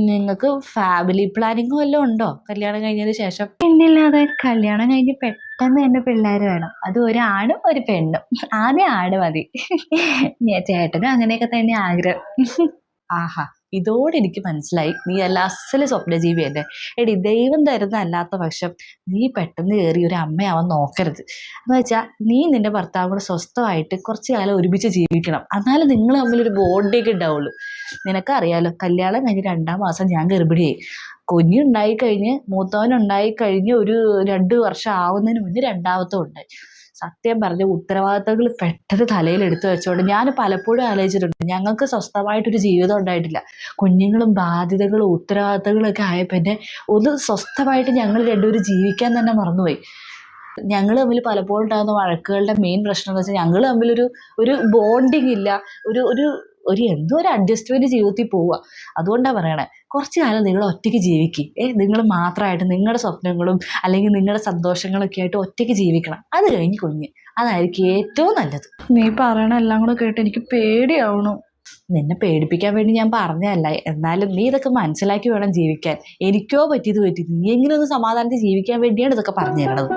നിങ്ങൾക്ക് family planning വല്ലതും ഉണ്ടോ കല്യാണം കഴിഞ്ഞതിന് ശേഷം? പിന്നില്ലാതെ, കല്യാണം കഴിഞ്ഞ് പെട്ടെന്ന് തന്നെ പിള്ളേർ വേണം, അത് ഒരാണും ഒരു പെണ്ണും. ആദ്യം ആണ് മതി. ചേട്ടനും അങ്ങനെയൊക്കെ തന്നെ ആഗ്രഹം. ആഹാ, ഇതോടെ എനിക്ക് മനസ്സിലായി നീ അല്ല അസല് സ്വപ്നജീവി തന്നെ. എടി, ദൈവം തരുന്ന അല്ലാത്ത പക്ഷം നീ പെട്ടെന്ന് കയറി ഒരു അമ്മയാവാൻ നോക്കരുത്. എന്ന് വെച്ചാൽ നീ നിന്റെ ഭർത്താവ് കൂടെ സ്വസ്ഥമായിട്ട് കുറച്ച് കാലം ഒരുമിച്ച് ജീവിക്കണം, എന്നാലും നിങ്ങൾ തമ്മിലൊരു ബോണ്ടൊക്കെ ഉണ്ടാവുള്ളൂ. നിനക്കറിയാലോ, കല്യാണം കഴിഞ്ഞ് 2-ാം മാസം ഞാൻ ഗർഭിണിയായി. കുഞ്ഞുണ്ടായി കഴിഞ്ഞ്, മൂത്തവനുണ്ടായി കഴിഞ്ഞ് ഒരു 2 വർഷം ആവുന്നതിന് മുന്നേ രണ്ടാമത്തും ഉണ്ടായി. സത്യം പറഞ്ഞ ഉത്തരവാദിത്തങ്ങൾ പെട്ടെന്ന് തലയിൽ എടുത്തു വെച്ചോണ്ട് ഞാൻ പലപ്പോഴും ആലോചിച്ചിട്ടുണ്ട്, ഞങ്ങൾക്ക് സ്വസ്ഥമായിട്ടൊരു ജീവിതം ഉണ്ടായിട്ടില്ല. കുഞ്ഞുങ്ങളും ബാധ്യതകളും ഉത്തരവാദിത്തങ്ങളും ഒക്കെ ആയപ്പോൾ ഒന്ന് സ്വസ്ഥമായിട്ട് ഞങ്ങൾ രണ്ടുപേരും ജീവിക്കാൻ തന്നെ മറന്നുപോയി. ഞങ്ങൾ തമ്മിൽ പലപ്പോഴും ഉണ്ടാകുന്ന വഴക്കുകളുടെ മെയിൻ പ്രശ്നം എന്ന് വെച്ചാൽ ഞങ്ങൾ തമ്മിലൊരു ഒരു ബോണ്ടിങ് ഇല്ല. ഒരു ഒരു ഒരു എന്തോ ഒരു അഡ്ജസ്റ്റ്മെന്റ് ജീവിതത്തിൽ പോവുക. അതുകൊണ്ടാണ് പറയണേ, കുറച്ച് കാലം നിങ്ങൾ ഒറ്റയ്ക്ക് ജീവിക്കുക. നിങ്ങൾ മാത്രമായിട്ട് നിങ്ങളുടെ സ്വപ്നങ്ങളും അല്ലെങ്കിൽ നിങ്ങളുടെ സന്തോഷങ്ങളൊക്കെ ആയിട്ട് ഒറ്റയ്ക്ക് ജീവിക്കണം. അത് കഴിഞ്ഞ് കുഞ്ഞ്, അതായിരിക്കും ഏറ്റവും നല്ലത്. നീ പറയണ എല്ലാം കൂടെ കേട്ട് എനിക്ക് പേടിയാവണു. നിന്നെ പേടിപ്പിക്കാൻ വേണ്ടി ഞാൻ പറഞ്ഞതല്ല, എന്നാലും നീ ഇതൊക്കെ മനസ്സിലാക്കി വേണം ജീവിക്കാൻ. എനിക്കോ പറ്റിയത് പറ്റി, നീ എങ്കിലും ഒന്ന് സമാധാനത്തിൽ ജീവിക്കാൻ വേണ്ടിയാണ് ഇതൊക്കെ പറഞ്ഞു തരണത്.